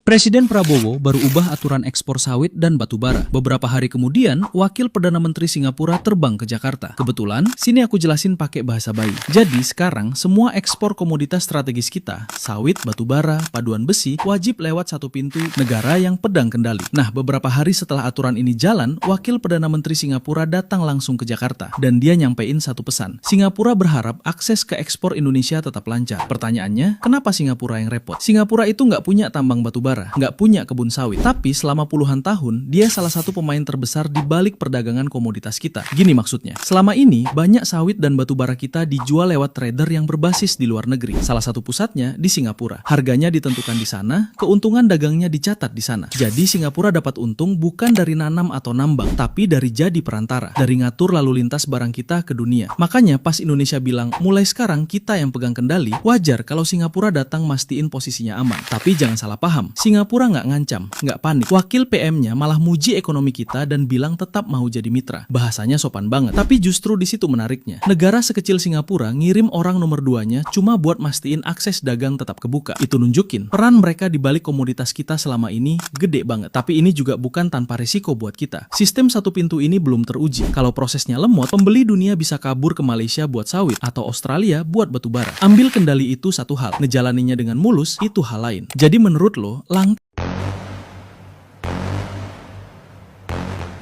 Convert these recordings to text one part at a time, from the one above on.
Presiden Prabowo baru ubah aturan ekspor sawit dan batu bara. Beberapa hari kemudian, Wakil Perdana Menteri Singapura terbang ke Jakarta. Kebetulan, sini aku jelasin pakai bahasa bayi. Jadi sekarang, semua ekspor komoditas strategis kita, sawit, batu bara, paduan besi, wajib lewat satu pintu negara yang pedang kendali. Nah, beberapa hari setelah aturan ini jalan, Wakil Perdana Menteri Singapura datang langsung ke Jakarta. Dan dia nyampein satu pesan. Singapura berharap akses ke ekspor Indonesia tetap lancar. Pertanyaannya, kenapa Singapura yang repot? Singapura itu nggak punya tambang batu bara, nggak punya kebun sawit. Tapi selama puluhan tahun, dia salah satu pemain terbesar di balik perdagangan komoditas kita. Gini maksudnya, selama ini banyak sawit dan batu bara kita dijual lewat trader yang berbasis di luar negeri. Salah satu pusatnya di Singapura. Harganya ditentukan di sana, keuntungan dagangnya dicatat di sana. Jadi Singapura dapat untung bukan dari nanam atau nambang, tapi dari jadi perantara, dari ngatur lalu lintas barang kita ke dunia. Makanya pas Indonesia bilang, mulai sekarang kita yang pegang kendali, wajar kalau Singapura datang mastiin posisinya aman. Tapi jangan salah paham, Singapura nggak ngancam, nggak panik. Wakil PM-nya malah muji ekonomi kita dan bilang tetap mau jadi mitra. Bahasanya sopan banget. Tapi justru di situ menariknya. Negara sekecil Singapura ngirim orang nomor 2-nya cuma buat mastiin akses dagang tetap kebuka. Itu nunjukin peran mereka di balik komoditas kita selama ini gede banget. Tapi ini juga bukan tanpa risiko buat kita. Sistem satu pintu ini belum teruji. Kalau prosesnya lemot, pembeli dunia bisa kabur ke Malaysia buat sawit atau Australia buat batu bara. Ambil kendali itu satu hal, ngejalaninya dengan mulus itu hal lain. Jadi menurut lo,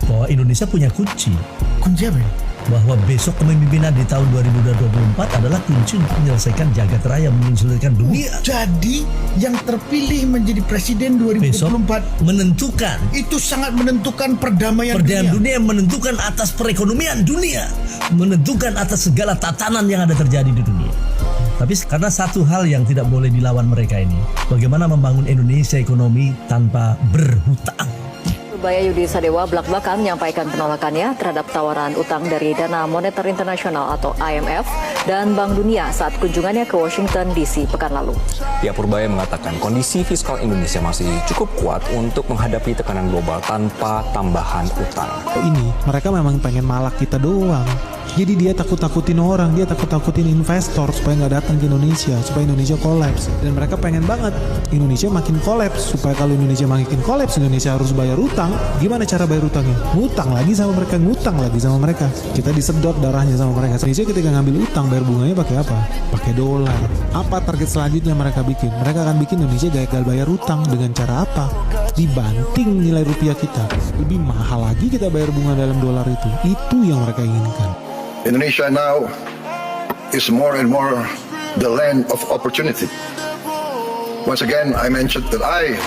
bahwa Indonesia punya kunci. Kunci apa ya? Bahwa besok kepemimpinan di tahun 2024 adalah kunci untuk menyelesaikan jagat raya, menyelesaikan dunia. Jadi yang terpilih menjadi presiden 2024 Besok menentukan. itu sangat menentukan perdamaian Dunia menentukan atas perekonomian dunia, menentukan atas segala tatanan yang ada terjadi di dunia. Tapi karena satu hal yang tidak boleh dilawan mereka ini, bagaimana membangun Indonesia ekonomi tanpa berhutang. Surabaya Yudi Sadewa belak-belakan menyampaikan penolakannya terhadap tawaran utang dari Dana Moneter Internasional atau IMF dan Bank Dunia saat kunjungannya ke Washington DC pekan lalu. Pihak Purbaya mengatakan kondisi fiskal Indonesia masih cukup kuat untuk menghadapi tekanan global tanpa tambahan utang. Ini mereka memang pengen malak kita doang. Jadi dia takut-takutin orang, dia takut-takutin investor supaya nggak datang ke Indonesia, supaya Indonesia kolaps. Dan mereka pengen banget Indonesia makin kolaps, supaya kalau Indonesia makin kolaps, Indonesia harus bayar utang. Gimana cara bayar utangnya? Ngutang lagi sama mereka, ngutang lagi sama mereka. Kita disedot darahnya sama mereka. Indonesia ketika ngambil utang, bayar bunganya pakai apa? Pakai dolar. Apa target selanjutnya mereka bikin? Mereka akan bikin Indonesia gagal bayar utang dengan cara apa? Dibanting nilai rupiah kita. Lebih mahal lagi kita bayar bunga dalam dolar itu. Itu yang mereka inginkan. Indonesia now is more and more the land of opportunity. Once again, I mentioned that I